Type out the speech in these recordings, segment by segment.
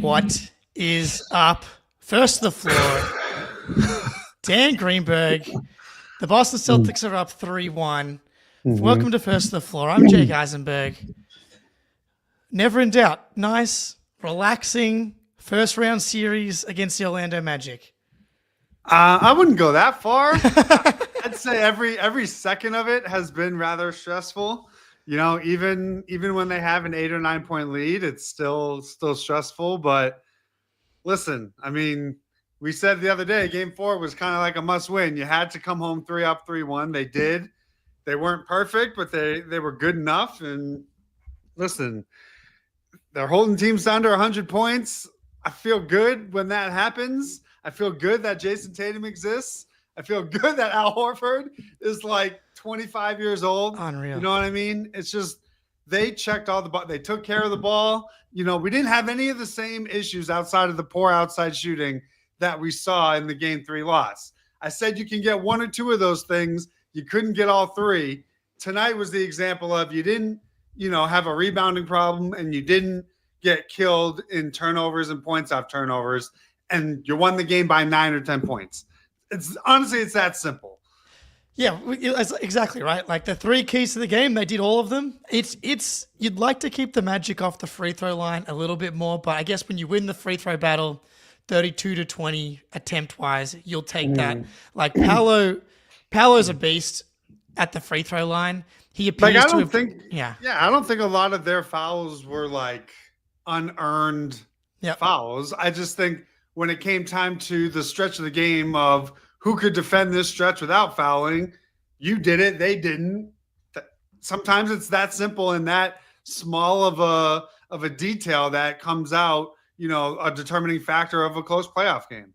What is up? First to the floor, Dan Greenberg. The Boston Celtics are up 3-1. Welcome to First to the Floor. I'm Jake Issenberg. Never in doubt. Nice, relaxing first round series against the Orlando Magic. I wouldn't go that far. I'd say every second of it has been rather stressful. You know, even when they have an 8 or 9 point lead, it's still stressful. But listen, I mean, we said the other day, Game 4 was kind of like a must win. You had to come home 3-up, 3-1. They did. They weren't perfect, but they were good enough. And listen, they're holding teams under 100 points. I feel good when that happens. I feel good that Jayson Tatum exists. I feel good that Al Horford is like 25 years old. Unreal. You know what I mean? It's just they checked all the they took care of the ball. You know, we didn't have any of the same issues outside of the poor outside shooting that we saw in the Game 3 loss. I said you can get one or two of those things. You couldn't get all three. Tonight was the example of you didn't, have a rebounding problem and you didn't get killed in turnovers and points off turnovers, and you won the game by 9 or 10 points. It's that simple. Yeah, exactly right. Like the three keys to the game, they did all of them. It's you'd like to keep the Magic off the free throw line a little bit more, but I guess when you win the free throw battle 32-20 attempt wise, you'll take that. Like Paolo's a beast at the free throw line. He appears I don't think a lot of their fouls were like unearned fouls. I just think when it came time to the stretch of the game of who could defend this stretch without fouling, you did it, they didn't. Sometimes it's that simple and that small of a detail that comes out, a determining factor of a close playoff game.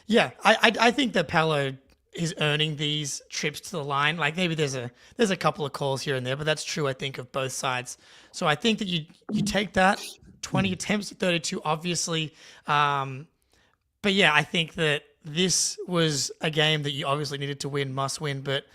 Yeah, I think that Paolo is earning these trips to the line. Like maybe there's a couple of calls here and there, but that's true, I think, of both sides. So I think that you take that 20 attempts to 32, obviously. But yeah, I think that this was a game that you obviously needed to win, must win. But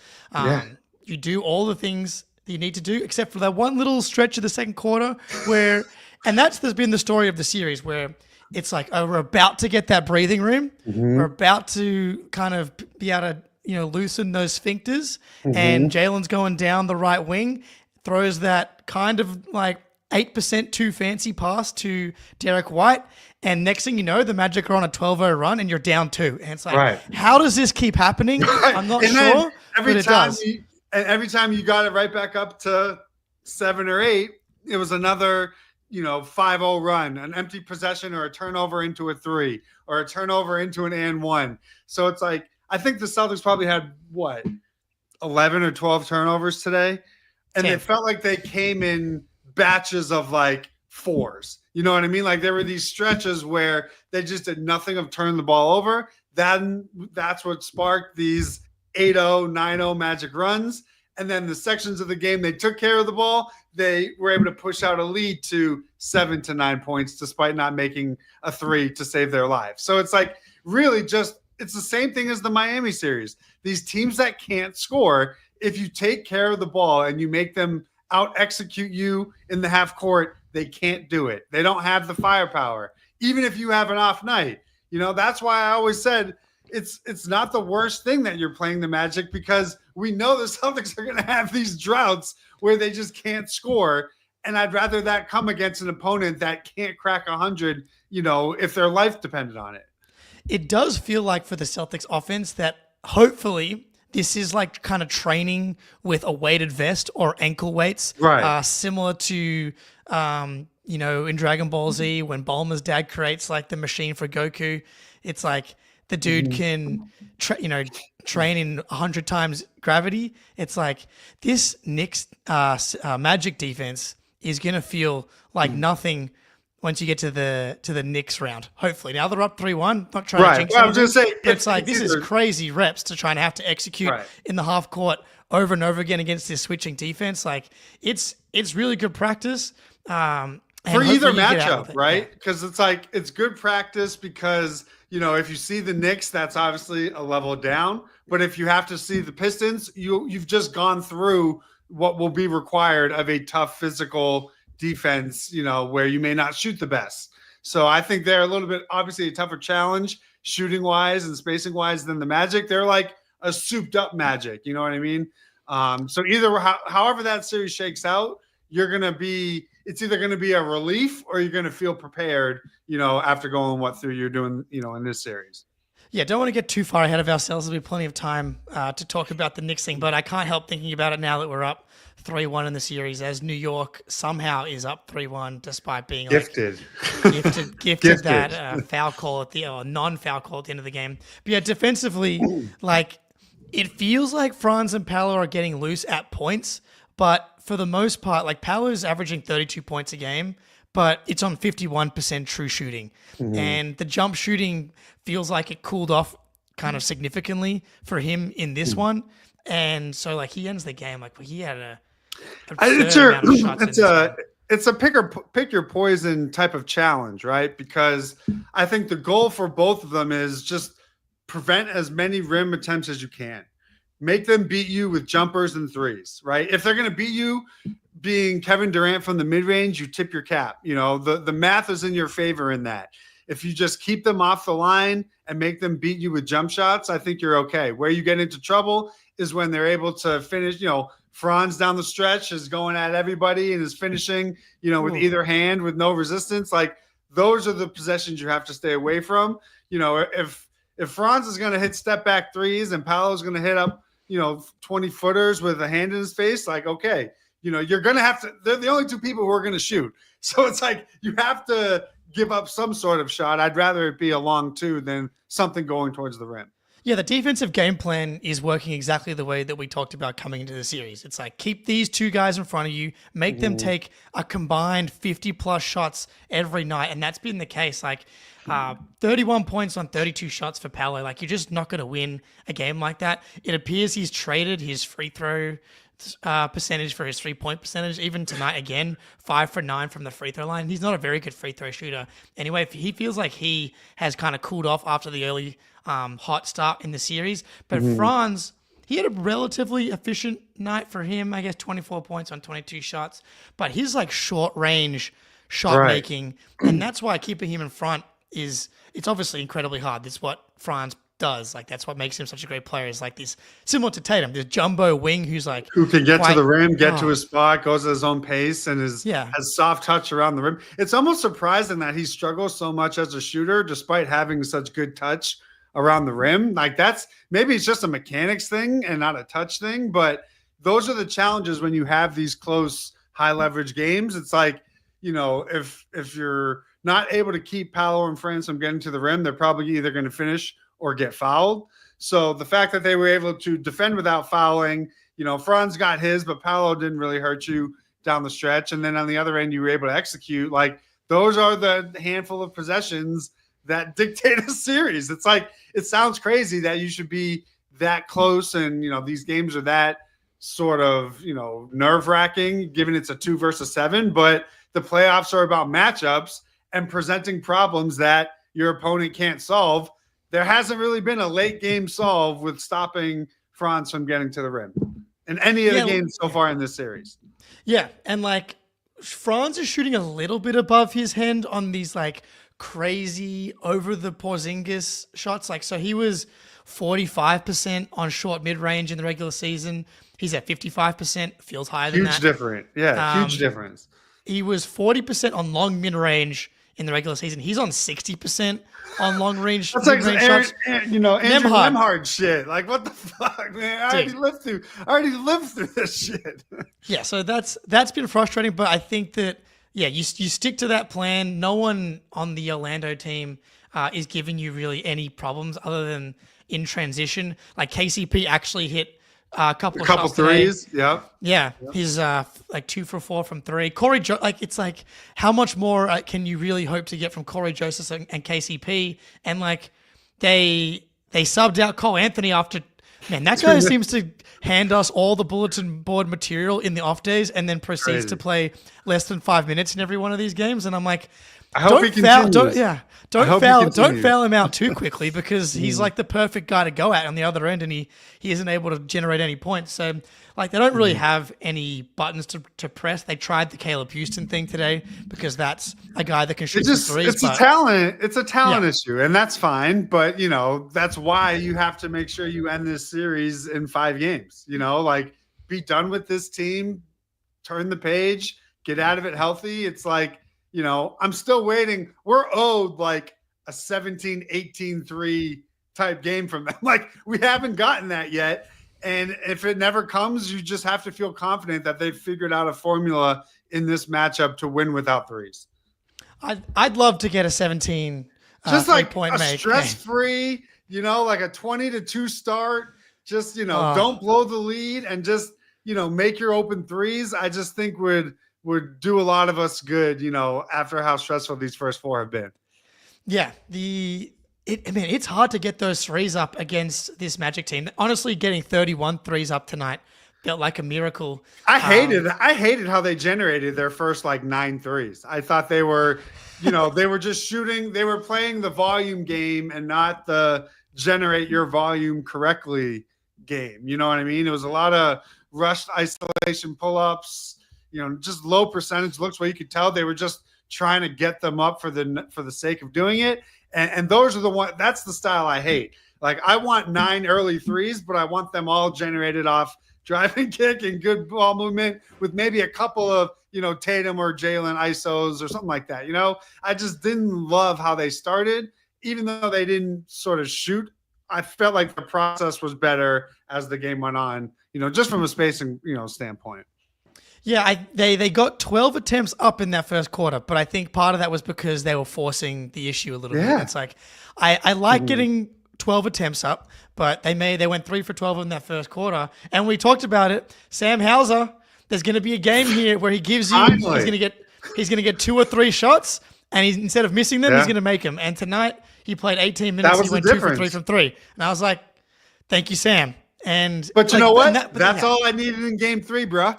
you do all the things that you need to do, except for that one little stretch of the second quarter where, and that's been the story of the series, where it's like, oh, we're about to get that breathing room. We're about to kind of be able to, loosen those sphincters. And Jaylen's going down the right wing, throws that kind of like 8% too fancy pass to Derrick White. And next thing you know, the Magic are on a 12-0 run and you're down 2. And it's like, How does this keep happening? I'm not sure, but it does. Every time you got it right back up to 7 or 8, it was another 5-0 run, an empty possession or a turnover into a 3 or a turnover into an and 1. So it's like, I think the Celtics probably had 11 or 12 turnovers today. And 10. It felt like they came in batches of like 4s. You know what I mean? Like there were these stretches where they just did nothing of turn the ball over. That's what sparked these 8-0, 9-0 Magic runs. And then the sections of the game they took care of the ball, they were able to push out a lead to 7 to 9 points despite not making a 3 to save their lives. So it's like really it's the same thing as the Miami series. These teams that can't score, if you take care of the ball and you make them out execute you in the half court, they can't do it. They don't have the firepower. Even if you have an off night, that's why I always said it's not the worst thing that you're playing the Magic, because we know the Celtics are going to have these droughts where they just can't score. And I'd rather that come against an opponent that can't crack 100, if their life depended on it. It does feel like for the Celtics offense that hopefully this is like kind of training with a weighted vest or ankle weights, similar to, in Dragon Ball Z when Bulma's dad creates like the machine for Goku. It's like the dude can, train in 100 times gravity. It's like this Knicks Magic defense is going to feel like nothing once you get to the Knicks round. Hopefully. Now they're up 3-1. Not trying to jinx I was going to say, it's like this is crazy reps to try and have to execute in the half court over and over again against this switching defense. Like it's really good practice. For either matchup, right? Because it's like it's good practice because if you see the Knicks, that's obviously a level down. But if you have to see the Pistons, you've just gone through what will be required of a tough physical defense, where you may not shoot the best. So I think they're a little bit, obviously, a tougher challenge shooting wise and spacing wise than the Magic. They're like a souped up Magic. You know what I mean? So however that series shakes out, it's either going to be a relief or you're going to feel prepared, after going through you're doing, in this series. Yeah, don't want to get too far ahead of ourselves. There'll be plenty of time to talk about the Knicks thing, but I can't help thinking about it now that we're up 3-1 in the series, as New York somehow is up 3-1 despite being gifted that foul call non-foul call at the end of the game. But yeah, defensively, it feels like Franz and Paolo are getting loose at points, but for the most part, Paolo's averaging 32 points a game, but it's on 51% true shooting. Mm-hmm. And the jump shooting feels like it cooled off kind of significantly for him in this one. And so he ends the game he had a it's a pick your poison type of challenge, right? Because I think the goal for both of them is just prevent as many rim attempts as you can. Make them beat you with jumpers and threes, right? If they're going to beat you being Kevin Durant from the mid-range, you tip your cap. The math is in your favor in that. If you just keep them off the line and make them beat you with jump shots, I think you're okay. Where you get into trouble is when they're able to finish, Franz down the stretch is going at everybody and is finishing, with either hand with no resistance. Those are the possessions you have to stay away from. If Franz is going to hit step back threes and Paolo's going to hit up, 20 footers with a hand in his face, okay, you're going to have to, they're the only two people who are going to shoot. So it's you have to give up some sort of shot. I'd rather it be a long two than something going towards the rim. Yeah, the defensive game plan is working exactly the way that we talked about coming into the series. It's keep these two guys in front of you, make them take a combined 50-plus shots every night, and that's been the case. 31 points on 32 shots for Paolo. You're just not going to win a game like that. It appears he's traded his free throw percentage for his 3-point percentage. Even tonight, again, 5 for 9 from the free throw line. He's not a very good free throw shooter. Anyway, he feels like he has kind of cooled off after the early hot start in the series. But Franz, he had a relatively efficient night for him. I guess 24 points on 22 shots. But his short range shot making, and that's why keeping him in front it's obviously incredibly hard. That's what Franz does. That's what makes him such a great player, is this, similar to Tatum, this jumbo wing who can get to the rim, get to his spot, goes at his own pace, and has soft touch around the rim. It's almost surprising that he struggles so much as a shooter despite having such good touch around the rim. Maybe it's just a mechanics thing and not a touch thing, but those are the challenges when you have these close, high leverage games. It's if you're not able to keep Paolo and Franz from getting to the rim, they're probably either going to finish or get fouled. So the fact that they were able to defend without fouling, Franz got his, but Paolo didn't really hurt you down the stretch. And then on the other end, you were able to execute. Those are the handful of possessions that dictate a series. It's it sounds crazy that you should be that close. And, these games are that sort of, nerve wracking, given it's a 2 versus 7, but the playoffs are about matchups and presenting problems that your opponent can't solve. There hasn't really been a late game solve with stopping Franz from getting to the rim in any of the games so far in this series. Yeah. And Franz is shooting a little bit above his hand on these crazy over the Porzingis shots. So he was 45% on short mid-range in the regular season. He's at 55%, feels higher than that. Huge difference. Yeah, huge difference. He was 40% on long mid-range in the regular season. He's on 60% on long range. That's Andrew Nemhard shit. What the fuck, man? I already lived through this shit. Yeah, so that's been frustrating, but I think that you stick to that plan. No one on the Orlando team is giving you really any problems other than in transition. KCP actually hit a couple threes. Today. Yeah. He's 2 for 4 from 3. Corey, it's how much more can you really hope to get from Corey Joseph and KCP? And they subbed out Cole Anthony after. Man, that guy seems to hand us all the bulletin board material in the off days and then proceeds to play less than 5 minutes in every one of these games. And I'm I hope he continues. Don't foul him out too quickly because he's the perfect guy to go at on the other end, and he isn't able to generate any points. So Like they don't really have any buttons to press. They tried the Caleb Houston thing today because that's a guy that can shoot some threes. It's a talent issue, and that's fine. But that's why you have to make sure you end this series in 5 games. Like be done with this team, turn the page, get out of it healthy. It's like, I'm still waiting. We're owed like a 17-18-3 type game from them. Like we haven't gotten that yet. And if it never comes, you just have to feel confident that they've figured out a formula in this matchup to win without threes. I'd love to get a 17 just like point a make. Stress-free, like a 20-2 start. Just, don't blow the lead and just, make your open threes. I just think would do a lot of us good, after how stressful these first 4 have been. Yeah, it's hard to get those threes up against this Magic team. Honestly, getting 31 threes up tonight felt like a miracle. I hated how they generated their first like 9 threes. I thought they were, they were just shooting. They were playing the volume game and not the generate your volume correctly game. You know what I mean? It was a lot of rushed isolation pull-ups, just low percentage looks where you could tell they were just trying to get them up for the sake of doing it. And those are the one. That's the style I hate. Like I want 9 early threes, but I want them all generated off driving kick and good ball movement with maybe a couple of Tatum or Jaylen isos or something like that. I just didn't love how they started, even though they didn't sort of shoot. I felt like the process was better as the game went on. Just from a spacing standpoint. Yeah, they got 12 attempts up in that first quarter, but I think part of that was because they were forcing the issue a little bit. It's like I like getting 12 attempts up, but they went 3 for 12 in that first quarter, and we talked about it. Sam Hauser, there's going to be a game here where he gives you he's going to get 2 or 3 shots, and instead of missing them, he's going to make them. And tonight he played 18 minutes. He went 2 for 3 from 3, and I was like, "Thank you, Sam." But you know what? That's all I needed in game 3, bro.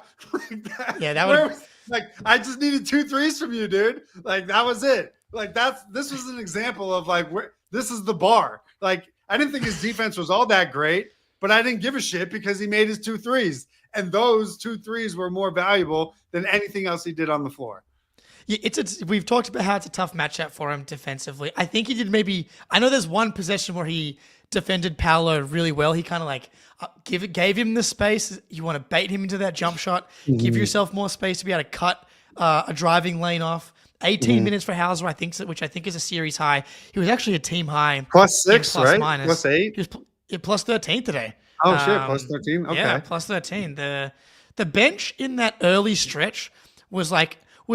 That was like I just needed 2 threes from you, dude. Like that was it. Like this was an example of like this is the bar. Like I didn't think his defense was all that great, but I didn't give a shit because he made his 2 threes, and those 2 threes were more valuable than anything else he did on the floor. Yeah, we've talked about how it's a tough matchup for him defensively. I think he did I know there's one possession where he defended Paolo really well. He kind of like gave him the space. You want to bait him into that jump shot, give yourself more space to be able to cut a driving lane off. 18 minutes for Hauser, which I think is a series high. He was actually a team high. +6, right? Minus. +8? He was plus 13 today. Oh, shit, plus 13? Okay. Yeah, plus 13. The bench in that early stretch was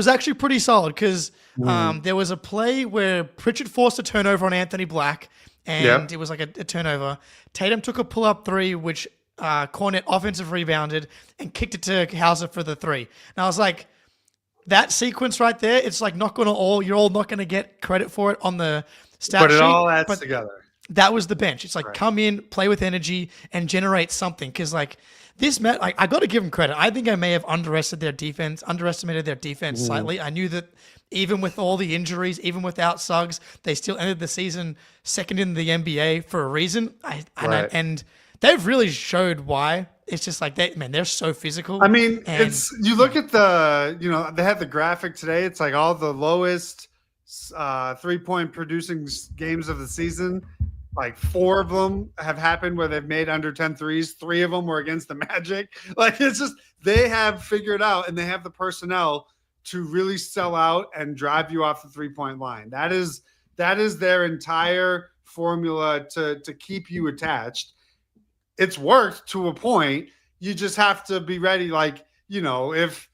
actually pretty solid because there was a play where Pritchard forced a turnover on Anthony Black, and it was like a turnover. Tatum took a pull-up 3, which Cornette offensive rebounded and kicked it to Hauser for the 3. And I was like, that sequence right there, it's like you're all not going to get credit for it on the stat sheet. But it all adds together. That was the bench. It's like come in, play with energy, and generate something. Because like this, I got to give them credit. I think I may have underestimated their defense slightly. I knew that even with all the injuries, even without Suggs, they still ended the season second in the NBA for a reason. And they've really showed why. It's just like they're so physical. I mean, you look at they had the graphic today. It's like all the lowest 3-point producing games of the season. Like 4 of them have happened where they've made under 10 threes. 3 of them were against the Magic. Like it's just they have figured out, and they have the personnel to really sell out and drive you off the 3-point line. That is their entire formula to keep you attached. It's worked to a point. You just have to be ready. Like, if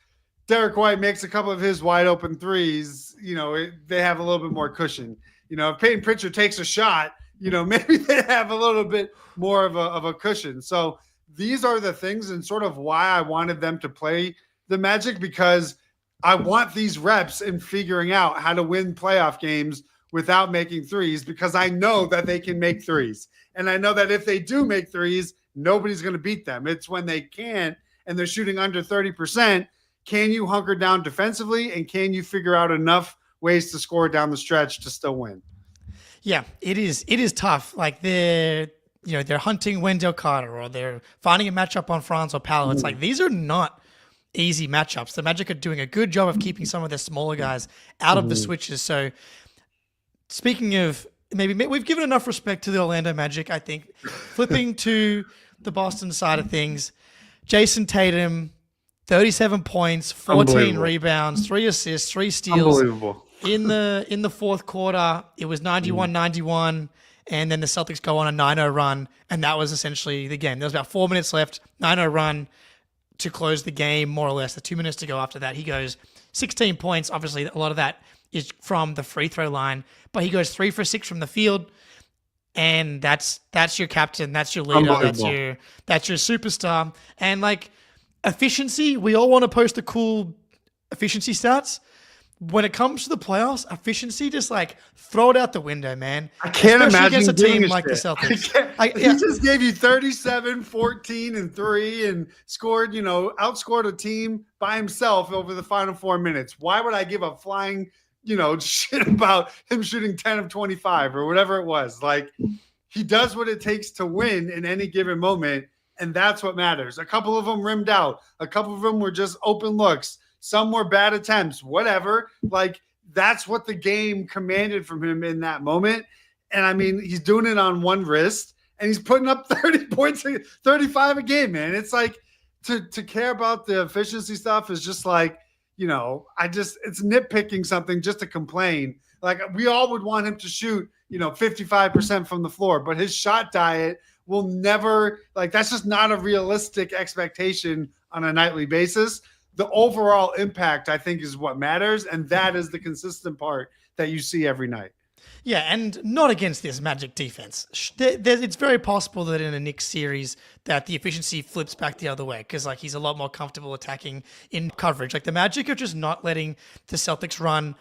Derrick White makes a couple of his wide open threes, they have a little bit more cushion. If Peyton Pritchard takes a shot, maybe they have a little bit more of a cushion. So these are the things and sort of why I wanted them to play the Magic, because I want these reps in figuring out how to win playoff games without making threes, because I know that they can make threes. And I know that if they do make threes, nobody's going to beat them. It's when they can't and they're shooting under 30%. Can you hunker down defensively, and can you figure out enough ways to score down the stretch to still win? Yeah, it is tough. Like they're hunting Wendell Carter or they're finding a matchup on Franz or Paolo. It's like these are not easy matchups. The Magic are doing a good job of keeping some of their smaller guys out of the switches. So speaking of maybe we've given enough respect to the Orlando Magic, I think. Flipping to the Boston side of things, Jayson Tatum, 37 points, 14 rebounds, 3 assists, 3 steals. Unbelievable. In the fourth quarter, it was 91-91, and then the Celtics go on a 9-0 run, and that was essentially the game. There was about 4 minutes left, 9-0 run to close the game, more or less. The 2 minutes to go after that, he goes 16 points. Obviously, a lot of that is from the free throw line, but he goes 3 for 6 from the field, and that's your captain, that's your leader, that's your superstar. And like efficiency, we all want to post the cool efficiency stats. When it comes to the playoffs, efficiency, just like throw it out the window, man. I can't Especially imagine against a team like shit. the Celtics. He just gave you 37, 14, and 3 and scored, outscored a team by himself over the final 4 minutes. Why would I give a flying, shit about him shooting 10 of 25 or whatever it was? Like, he does what it takes to win in any given moment, and that's what matters. A couple of them rimmed out. A couple of them were just open looks. Some were bad attempts, whatever. Like, that's what the game commanded from him in that moment. And I mean, he's doing it on one wrist and he's putting up 30 points, 35 a game, man. It's like to care about the efficiency stuff is just like, it's nitpicking something just to complain. Like, we all would want him to shoot, 55% from the floor, but his shot diet will never, like, that's just not a realistic expectation on a nightly basis. The overall impact, I think, is what matters, and that is the consistent part that you see every night. Yeah, and not against this Magic defense. It's very possible that in a Knicks series that the efficiency flips back the other way because like he's a lot more comfortable attacking in coverage. Like the Magic are just not letting the Celtics run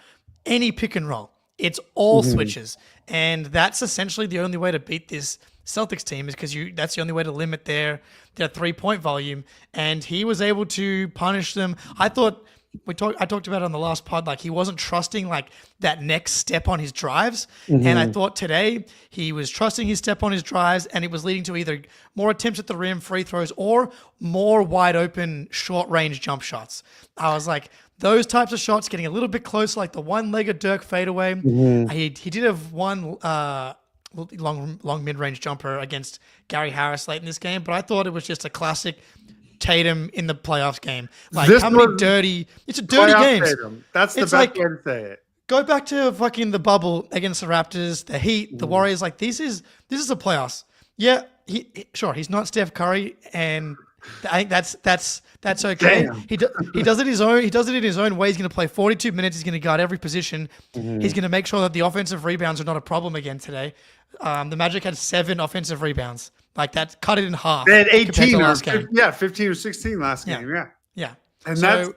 any pick and roll. It's all switches, and that's essentially the only way to beat this Celtics team is because that's the only way to limit their 3-point volume. And he was able to punish them. I thought I talked about it on the last pod, like he wasn't trusting like that next step on his drives. And I thought today he was trusting his step on his drives, and it was leading to either more attempts at the rim, free throws, or more wide open short range jump shots. I was like, those types of shots getting a little bit closer, like the one-legged Dirk fadeaway. He did have one long mid-range jumper against Gary Harris late in this game, but I thought it was just a classic Tatum in the playoffs game. Like it's a dirty game. That's the best way to say it. Go back to fucking the bubble against the Raptors, the Heat, the Warriors. Like this is a playoffs. Yeah, he's not Steph Curry, and I think that's okay. Damn. He does it his own. He does it in his own way. He's going to play 42 minutes. He's going to guard every position. He's going to make sure that the offensive rebounds are not a problem again today. The Magic had 7 offensive rebounds. Like that, cut it in half. They had 18 last game. Yeah, 15 or 16 last game. Yeah. And so,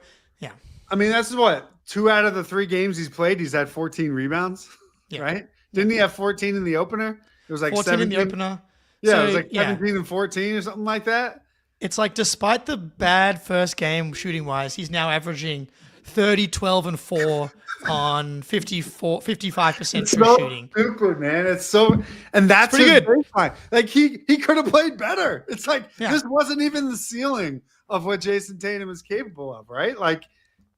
I mean, that's what 2 out of the 3 games he's played, he's had 14 rebounds. Yeah. Right? Didn't he have 14 in the opener? It was like 14 17 in the opener. Yeah, so, it was like 17 and 14 or something like that. It's like despite the bad first game shooting wise, he's now averaging 30, 12, and 4 on 55% true shooting. Stupid, man. It's so, and that's pretty good. Baseline. Like he could have played better. It's like this wasn't even the ceiling of what Jayson Tatum is capable of, right? Like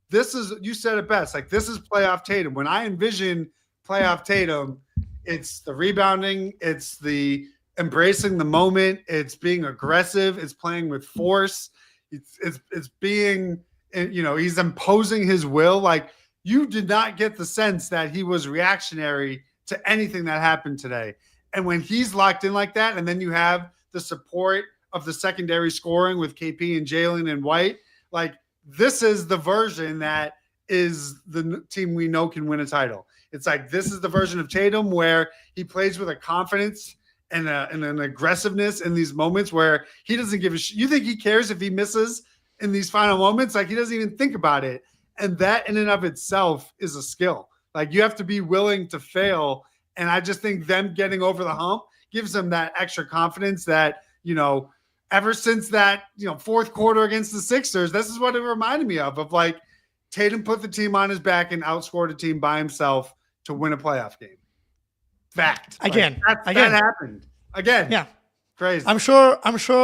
this is, you said it best. Like this is playoff Tatum. When I envision playoff Tatum, it's the rebounding, it's the embracing the moment, it's being aggressive, it's playing with force, it's being, he's imposing his will. Like you did not get the sense that he was reactionary to anything that happened today. And when he's locked in like that, and then you have the support of the secondary scoring with KP and Jaylen and White, like this is the version that is the team we know can win a title. It's like this is the version of Tatum where he plays with a confidence and an aggressiveness in these moments where he doesn't give a shit. You think he cares if he misses in these final moments? Like he doesn't even think about it. And that in and of itself is a skill. Like you have to be willing to fail. And I just think them getting over the hump gives them that extra confidence that, ever since that, fourth quarter against the Sixers, this is what it reminded me of like Tatum put the team on his back and outscored a team by himself to win a playoff game. Fact. Again. That happened. Again. Yeah. Crazy. I'm sure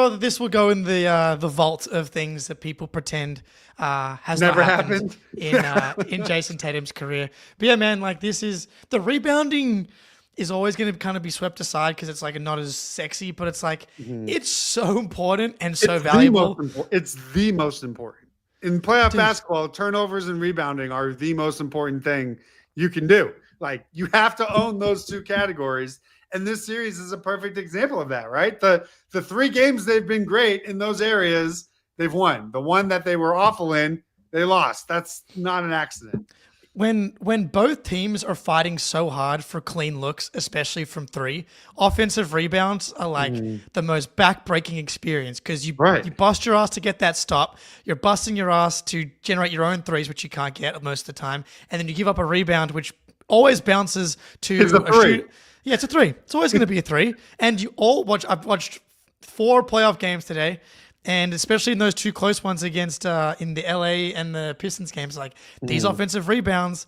that this will go in the vault of things that people pretend has Never not happened happened. in Jayson Tatum's career. But yeah, man, like this is the rebounding is always going to kind of be swept aside because it's like not as sexy, but it's like it's so important and so valuable. It's the most important in playoff basketball. Turnovers and rebounding are the most important thing you can do. Like you have to own those two categories. And this series is a perfect example of that, right? The 3 games they've been great in those areas, they've won. The one that they were awful in, they lost. That's not an accident. When both teams are fighting so hard for clean looks, especially from 3, offensive rebounds are like the most back-breaking experience because you bust your ass to get that stop. You're busting your ass to generate your own threes, which you can't get most of the time. And then you give up a rebound, which always bounces to a 3. shoot. Yeah, it's a 3. It's always going to be a 3. And you all watch. I've watched 4 playoff games today, and especially in those 2 close ones against in the LA and the Pistons games, like these offensive rebounds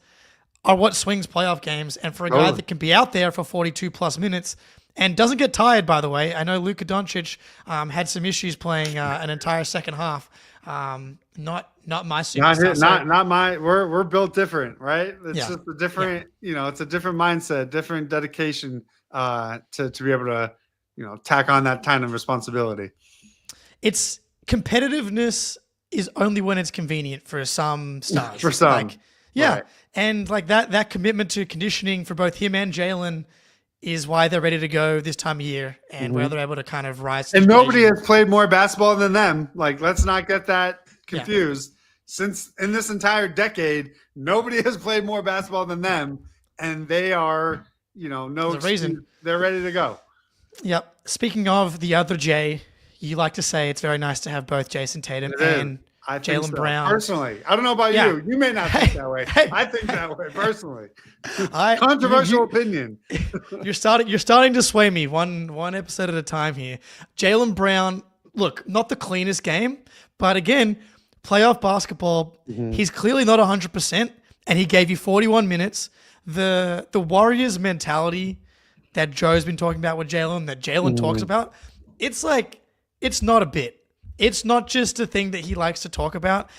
are what swings playoff games. And for a guy that can be out there for 42 plus minutes and doesn't get tired, by the way, I know Luka Doncic had some issues playing an entire second half. Not my superstar. Not my. We're built different, right? It's just a different. It's a different mindset, different dedication to be able to tack on that kind of responsibility. It's competitiveness is only when it's convenient for some stars. For some, right. And like that commitment to conditioning for both him and Jaylen is why they're ready to go this time of year and where they're able to kind of rise. And nobody has played more basketball than them. Like, let's not get that confused. Yeah. Since in this entire decade, nobody has played more basketball than them, and they are, no reason they're ready to go. Yep. Speaking of the other Jay, you like to say it's very nice to have both Jayson Tatum and Jaylen Brown. Personally, I don't know about you. You may not think that way. I think that way personally. Controversial opinion. You're starting to sway me one episode at a time here. Jaylen Brown, look, not the cleanest game, but again, playoff basketball. He's clearly not 100%, and he gave you 41 minutes. The Warriors mentality that Joe's been talking about with Jaylen, that Jaylen talks about, it's like it's not a bit. It's not just a thing that he likes to talk about.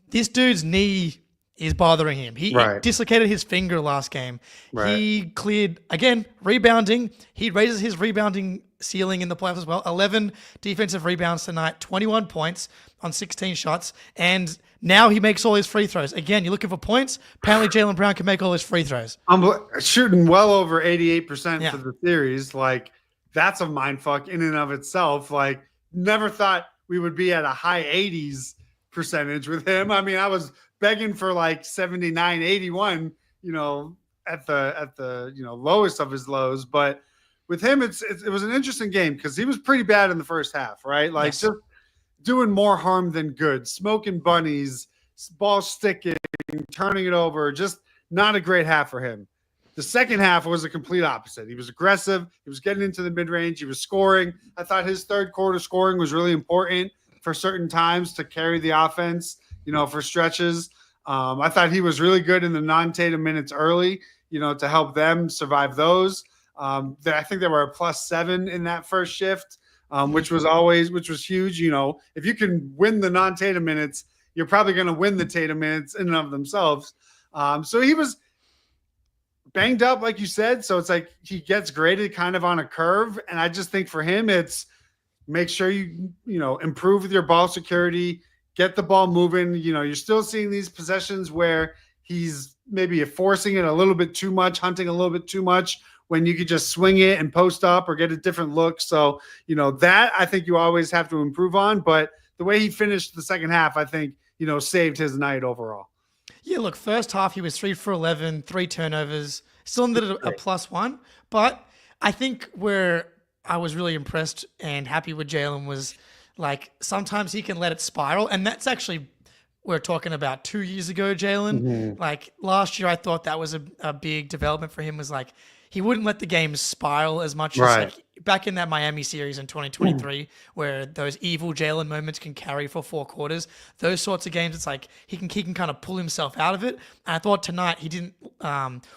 This dude's knee is bothering him. He dislocated his finger last game. He cleared, again, rebounding. He raises his rebounding ceiling in the playoffs as well. 11 defensive rebounds tonight, 21 points on 16 shots. And now he makes all his free throws. Again, you're looking for points. Apparently Jaylen Brown can make all his free throws. I'm shooting well over 88% for the series. Like, that's a mindfuck in and of itself. Like, never thought we would be at a high 80s percentage with him. I mean, I was begging for like 79, 81, at the lowest of his lows. But with him, it was an interesting game because he was pretty bad in the first half, right? Like just doing more harm than good, smoking bunnies, ball sticking, turning it over. Just not a great half for him. The second half was a complete opposite. He was aggressive. He was getting into the mid-range. He was scoring. I thought his third quarter scoring was really important for certain times to carry the offense, for stretches. I thought he was really good in the non-Tatum minutes early, to help them survive those. I think they were a +7 in that first shift, which was huge. If you can win the non-Tatum minutes, you're probably going to win the Tatum minutes in and of themselves. So he was banged up, like you said. So it's like he gets graded kind of on a curve. And I just think for him, it's make sure you improve with your ball security, get the ball moving. You're still seeing these possessions where he's maybe forcing it a little bit too much, hunting a little bit too much when you could just swing it and post up or get a different look. So, that I think you always have to improve on. But the way he finished the second half, I think, saved his night overall. Yeah, look, first half he was 3 for 11, 3 turnovers, still ended at a +1. But I think where I was really impressed and happy with Jaylen was like sometimes he can let it spiral. And that's actually, we're talking about 2 years ago, Jaylen. Like last year, I thought that was a big development for him was like he wouldn't let the game spiral as much as Right. like back in that Miami series in 2023, where those evil Jaylen moments can carry for 4 quarters. Those sorts of games, it's like he can kind of pull himself out of it. And I thought tonight he didn't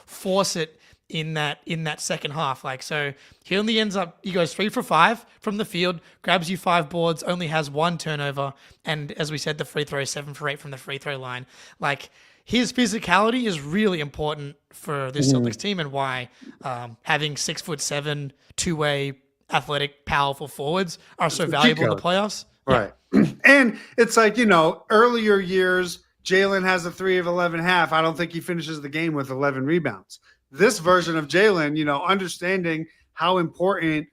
force it in that second half. Like, so he only he goes 3 for 5 from the field, grabs you 5 boards, only has 1 turnover, and as we said, the free throw 7 for 8 from the free throw line. Like, his physicality is really important for this Celtics team, and why having 6'7", 2-way, athletic, powerful forwards are so valuable in the playoffs. Right. Yeah. And it's like, earlier years, Jaylen has a 3 of 11 half. I don't think he finishes the game with 11 rebounds. This version of Jaylen, understanding how important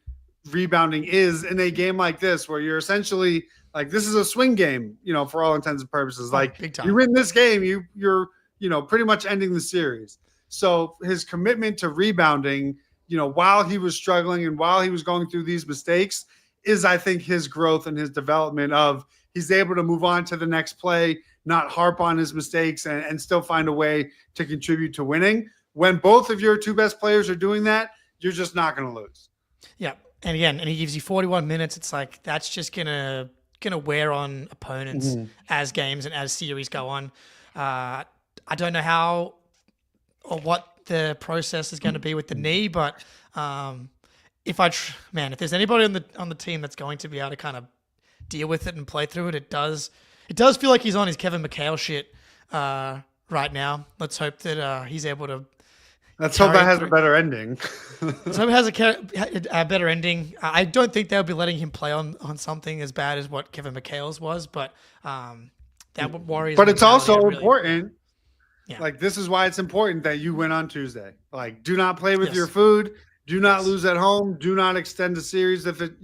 rebounding is in a game like this, where you're essentially like, this is a swing game, for all intents and purposes. Like, big time. You win this game, you're pretty much ending the series. So his commitment to rebounding, while he was struggling and while he was going through these mistakes, is, I think, his growth and his development of he's able to move on to the next play, not harp on his mistakes, and still find a way to contribute to winning. When both of your 2 best players are doing that, you're just not going to lose. Yeah. And again, he gives you 41 minutes. It's like, that's just gonna wear on opponents as games and as series go on. I don't know how or what the process is going to be with the knee, but if there's anybody on the team that's going to be able to kind of deal with it and play through it, it does feel like he's on his Kevin McHale shit right now. Let's hope that he's able to. Let's hope that has a better ending. So it has a better ending. I don't think they'll be letting him play on something as bad as what Kevin McHale's was, but that worries. But it's also important. Yeah. Like, this is why it's important that you win on Tuesday. Like, do not play with your food. Do not lose at home. Do not extend the series if it,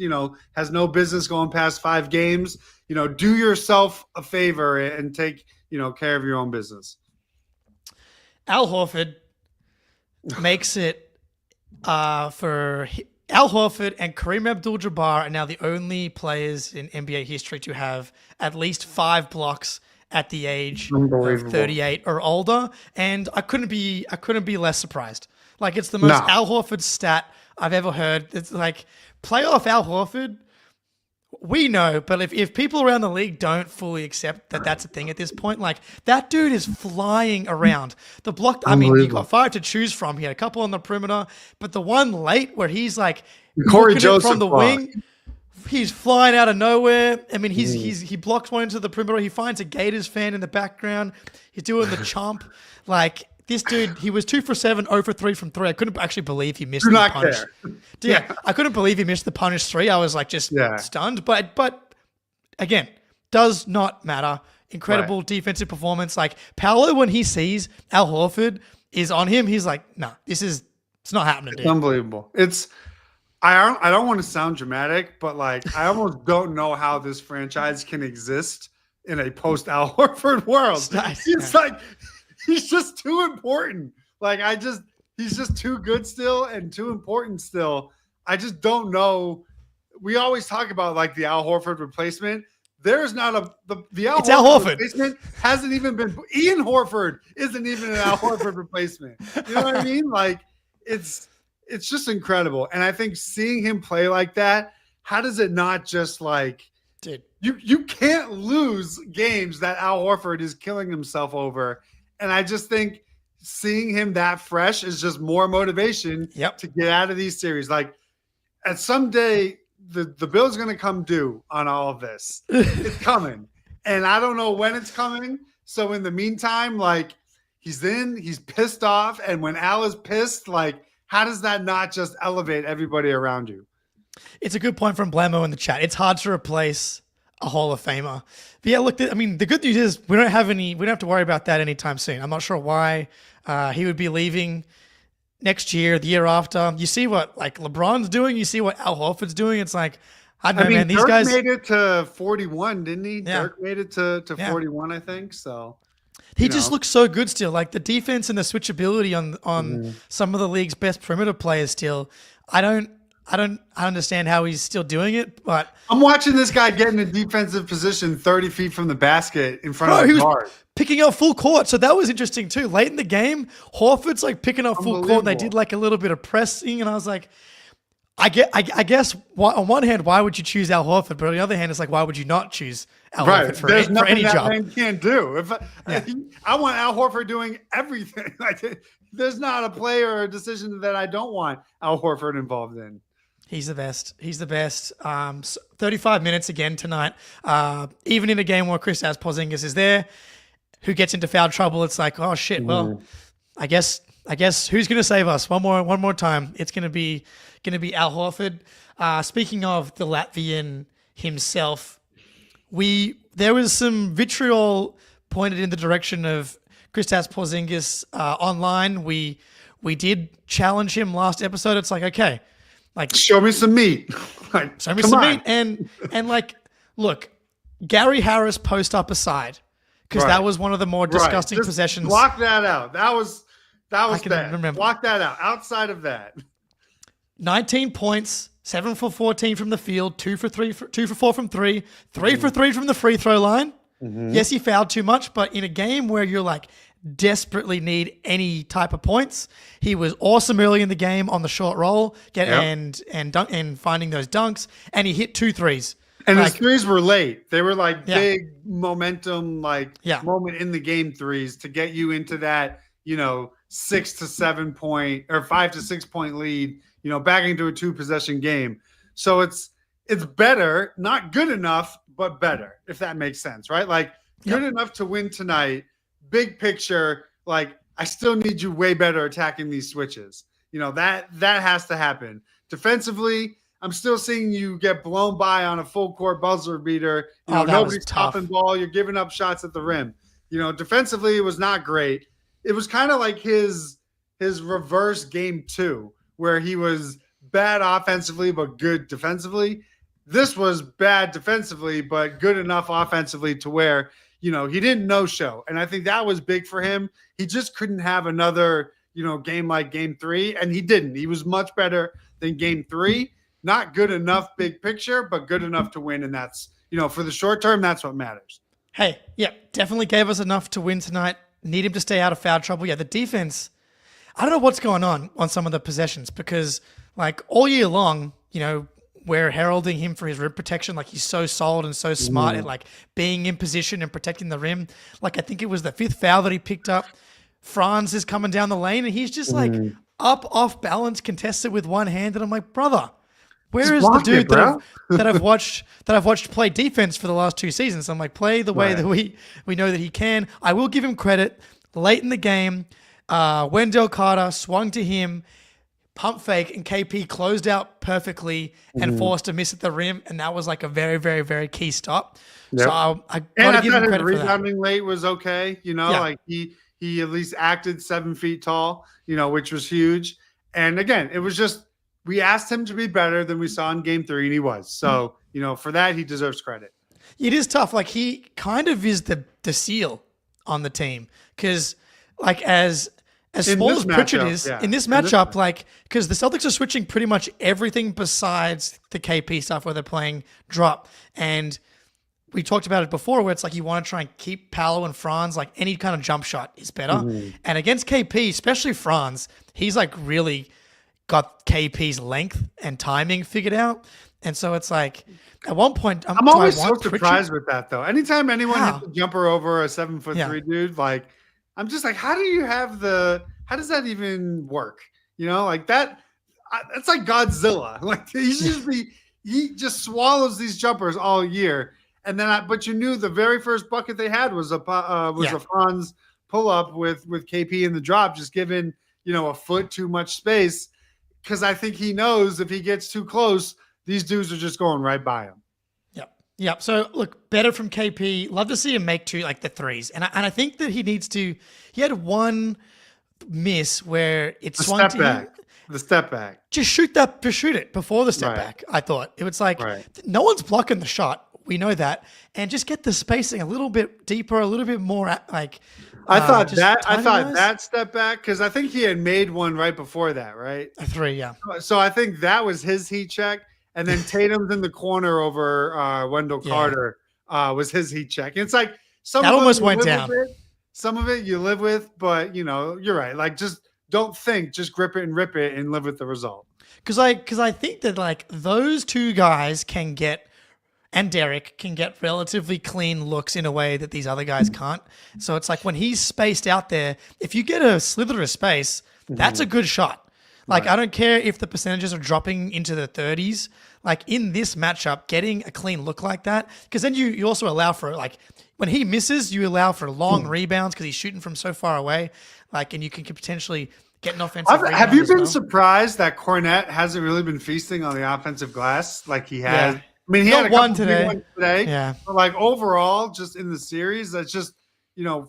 has no business going past 5 games. Do yourself a favor and take, care of your own business. Al Horford makes it for Al Horford and Kareem Abdul-Jabbar are now the only players in NBA history to have at least 5 blocks at the age of 38 or older, and I couldn't be less surprised. Like, it's the most Al Horford stat I've ever heard. It's like, playoff Al Horford, we know, but if people around the league don't fully accept that that's a thing at this point, like, that dude is flying around. The block, I mean, you got 5 to choose from. He had a couple on the perimeter, but the one late where he's like Corey Joseph from the wing, he's flying out of nowhere. I mean, he blocks one into the perimeter. He finds a Gators fan in the background. He's doing the chomp. Like, this dude, he was 2 for 7, 0 for 3 from 3. I couldn't actually believe he missed the punish. Yeah, I couldn't believe he missed the punish 3. I was like just stunned. But again, does not matter. Incredible defensive performance. Like, Paolo, when he sees Al Horford is on him, he's like, nah, it's not happening, dude. It's unbelievable. I don't want to sound dramatic, but like, I almost don't know how this franchise can exist in a post Al Horford world. It's like, he's just too important. Like, he's just too good still and too important still. I just don't know. We always talk about like the Al Horford replacement. There's not the Al Horford replacement hasn't even been. Ian Horford isn't even an Al Horford replacement. You know what I mean? Like, it's just incredible. And I think seeing him play like that, how does it not just like, dude, you can't lose games that Al Horford is killing himself over. And I just think seeing him that fresh is just more motivation to get out of these series. Like, at some day, the bill's going to come due on all of this. It's coming. And I don't know when it's coming. So in the meantime, like, he's pissed off. And when Al is pissed, like, how does that not just elevate everybody around you? It's a good point from Blamo in the chat. It's hard to replace a Hall of Famer. But yeah, look, the good news is we don't have to worry about that anytime soon. I'm not sure why he would be leaving next year, the year after. You see what like LeBron's doing. You see what Al Horford's doing. It's like, I don't know, man. These Dirk guys made it to 41, didn't he? Yeah. Dirk made it to 41, I think. So he just looks so good still. Like, the defense and the switchability on some of the league's best perimeter players still. I I don't understand how he's still doing it, but I'm watching this guy get in a defensive position 30 feet from the basket in front of he the was guard. picking up full court. So that was interesting too. Late in the game, Horford's like picking up full court, and they did like a little bit of pressing, and I was like, I guess on one hand, why would you choose Al Horford? But on the other hand, it's like, why would you not choose Al Horford for any job? Man can't do. I want Al Horford doing everything. Like, there's not a play or a decision that I don't want Al Horford involved in. He's the best. 35 minutes again tonight. Even in a game where Kristaps Porzingis is there, who gets into foul trouble, it's like, oh shit. Well, I guess who's going to save us? One more time. It's going to be Al Horford. Speaking of the Latvian himself, there was some vitriol pointed in the direction of Kristaps Porzingis online. We did challenge him last episode. It's like, okay. Like, show me some meat. Show me some meat. And like, look, Gary Harris post up aside, because that was one of the more disgusting possessions. Block that out. That was I can bad. remember. Block that out. Outside of that, 19 points, 7 for 14 from the field, 2 for 4 from 3, 3 for 3 from the free throw line. Yes, he fouled too much, but in a game where you're like desperately need any type of points, he was awesome early in the game on the short roll, and finding those dunks, and he hit 2 threes. And his threes were late. They were like big momentum, moment in the game threes to get you into that, 6 to 7 point or 5 to 6 point lead, back into a 2-possession game. So it's better, not good enough, but better, if that makes sense, right? Like good enough to win tonight. Big picture, like I still need you way better attacking these switches. That has to happen. Defensively, I'm still seeing you get blown by on a full court buzzer beater. Nobody's topping ball. You're giving up shots at the rim. Defensively, it was not great. It was kind of like his reverse game 2, where he was bad offensively but good defensively. This was bad defensively but good enough offensively to where he didn't no-show. And I think that was big for him. He just couldn't have another, game like game 3. And he didn't. He was much better than game 3. Not good enough big picture, but good enough to win. And that's, for the short term, that's what matters. Hey, yeah, definitely gave us enough to win tonight. Need him to stay out of foul trouble. Yeah, the defense, I don't know what's going on some of the possessions, because like all year long, we're heralding him for his rim protection. Like he's so solid and so smart at like being in position and protecting the rim. Like I think it was the 5th foul that he picked up. Franz is coming down the lane and he's just like off balance, contested with one hand. And I'm like, brother, where is the dude that I've watched play defense for the last 2 seasons? I'm like, play the way that we know that he can. I will give him credit. Late in the game, Wendell Carter swung to him, pump fake, and KP closed out perfectly and forced a miss at the rim, and that was like a very, very, very key stop. Yep. So I gotta give him credit for that. Rebounding late was okay, like he at least acted 7 feet tall, which was huge. And again, it was just we asked him to be better than we saw in game 3, and he was. So for that he deserves credit. It is tough. Like he kind of is the seal on the team, because like as small as Pritchard is in this matchup, like because the Celtics are switching pretty much everything besides the KP stuff where they're playing drop. And we talked about it before where it's like you want to try and keep Paolo and Franz, like any kind of jump shot is better. And against KP, especially Franz, he's like really got KP's length and timing figured out. And so it's like at one point, I'm always so surprised with that though. Anytime anyone hits a jumper over a 7'3" dude, like I'm just like, how does that even work? Like that, it's like Godzilla. Like he just swallows these jumpers all year. And then, but you knew the very first bucket they had was a Franz pull up with KP in the drop, just given, a foot too much space. Cause I think he knows if he gets too close, these dudes are just going right by him. Yep. So look, better from KP. Love to see him make the threes. And I think that he had one miss where it swung to him. The step back. Just shoot it before the step back. I thought it was like no one's blocking the shot. We know that. And just get the spacing a little bit deeper, a little bit more like I thought Just timing-wise? that step back because I think he had made one right before that, right? A 3, yeah. So I think that was his heat check, and then Tatum's in the corner over Wendell Yeah. Carter was his heat check. And it's like some That of them almost you went live down. with it, some of it you live with, but you're right. Like just don't think, just grip it and rip it and live with the result. Because I think that like those two guys can get, and Derrick can get relatively clean looks in a way that these other guys can't. So it's like when he's spaced out there, if you get a slither of space, that's a good shot. Like I don't care if the percentages are dropping into the 30s. Like in this matchup, getting a clean look like that, because then you also allow for like when he misses, you allow for long rebounds because he's shooting from so far away. Like and you can potentially get an offensive rebound. Have you as been well. surprised that Cornette hasn't really been feasting on the offensive glass like he has? Yeah. I mean, he Got had a one couple today. big ones today. Yeah. But like overall, just in the series, that's just,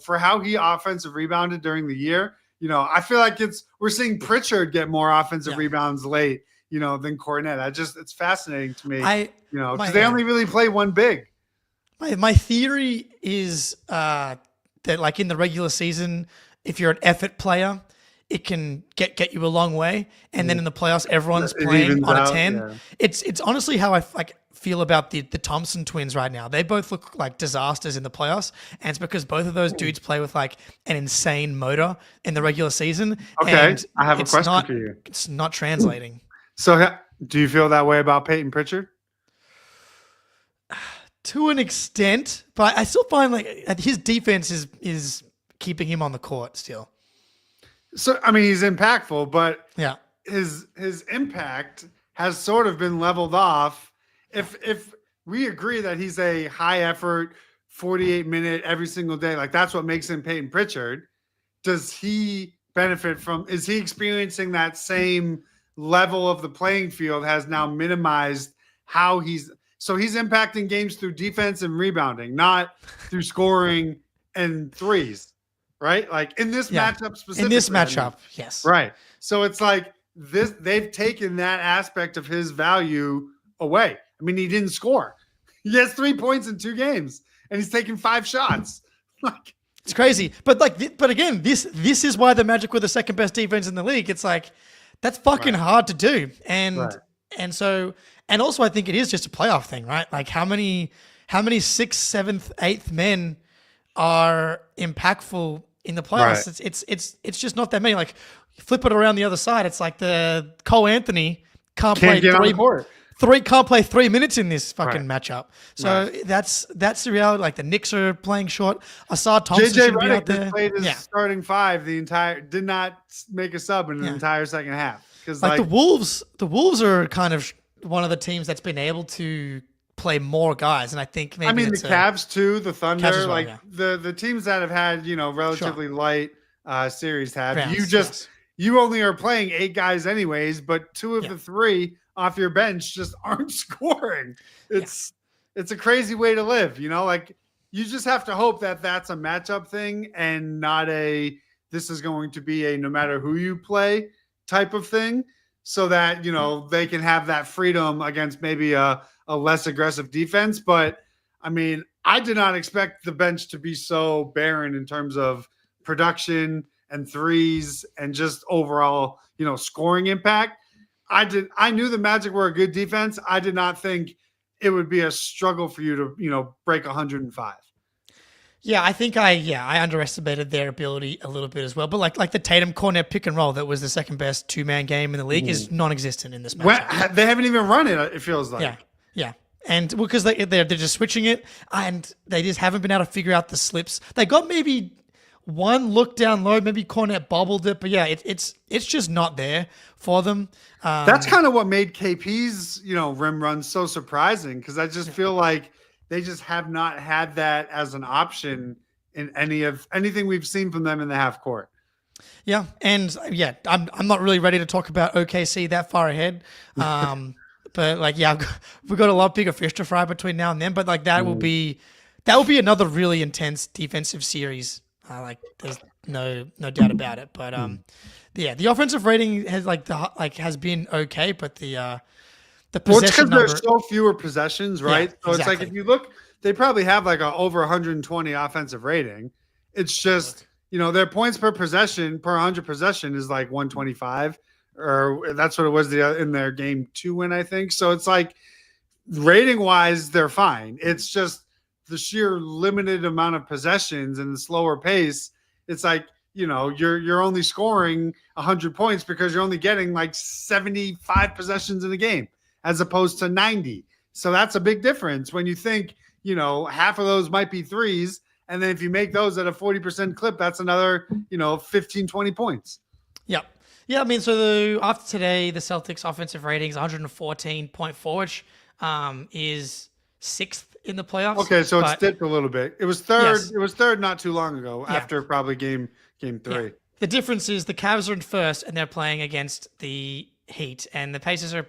for how he offensive rebounded during the year, I feel like we're seeing Pritchard get more offensive rebounds late, than Cornette. It's fascinating to me, because they only really play one big. My theory is that like in the regular season, if you're an effort player, it can get you a long way, and then in the playoffs, everyone's playing on a 10. Yeah. It's honestly how I feel about the Thompson twins right now. They both look like disasters in the playoffs, and it's because both of those dudes play with like an insane motor in the regular season. Okay, and I have a question for you. It's not translating. So, do you feel that way about Peyton Pritchard? To an extent, but I still find like his defense is keeping him on the court still. So, I mean, he's impactful, but Yeah. his impact has sort of been leveled off. If we agree that he's a high effort, 48-minute every single day, like that's what makes him Peyton Pritchard, does he benefit from? Is he experiencing that same level of the playing field has now minimized how he's impacting games through defense and rebounding, not through scoring and threes, right? Like in this matchup specifically. In this matchup, yes. Right. So it's like they've taken that aspect of his value away. I mean, he didn't score. He has 3 points in 2 games and he's taken 5 shots. Like it's crazy. But again, this is why the Magic were the second best defense in the league. It's like that's fucking hard to do. And and also I think it is just a playoff thing, right? Like how many 6th, 7th, 8th men are impactful in the playoffs? Right. It's just not that many. Like flip it around the other side. It's like the Cole Anthony can't play 3 minutes in this fucking matchup. So that's the reality. Like the Knicks are playing short. Asad Thompson should be out there. Played his starting 5 did not make a sub in the entire second half. Because like the Wolves are kind of one of the teams that's been able to play more guys, and I think maybe the Cavs too, the Thunder, the teams that have had relatively light series have. You only are playing 8 guys anyways, but 2 of the 3 off your bench just aren't scoring. It's a crazy way to live, like you just have to hope that that's a matchup thing and not this is going to be a no matter who you play type of thing, so that they can have that freedom against maybe a less aggressive defense. But I mean, I did not expect the bench to be so barren in terms of production and threes and just overall, scoring impact. I knew the Magic were a good defense. I did not think it would be a struggle for you to, break 105. Yeah, I think I underestimated their ability a little bit as well. But like the Tatum Cornet pick and roll that was the second best 2-man game in the league is non-existent in this match. They haven't even run it feels like. Yeah. And because they're just switching it, and they just haven't been able to figure out the slips. They got maybe one look down low, maybe Cornet bobbled it, but it's just not there for them. That's kind of what made KP's rim run so surprising, because I just feel like they just have not had that as an option in anything we've seen from them in the half court. Yeah, and I'm not really ready to talk about OKC that far ahead. But we've got a lot bigger fish to fry between now and then. But like that will be another really intense defensive series. There's no doubt about it. But the offensive rating has been okay, but the possession number, there's so fewer possessions, right? So it's like if you look, they probably have like a over 120 offensive rating. It's just their points per possession, per 100 possession is like 125, or that's what it was in their game 2 win, I think. So it's like rating wise, they're fine. It's just the sheer limited amount of possessions and the slower pace. It's like, you're only scoring 100 points because you're only getting like 75 possessions in the game as opposed to 90. So that's a big difference when you think, half of those might be threes. And then if you make those at a 40% clip, that's another, 15, 20 points. Yep. Yeah, I mean, so after today, the Celtics offensive rating is 114.4, which is 6th in the playoffs. Okay, so it's dipped a little bit. It was third. Yes. It was third not too long ago after probably game 3. Yeah. The difference is the Cavs are in first and they're playing against the Heat, and the Pacers are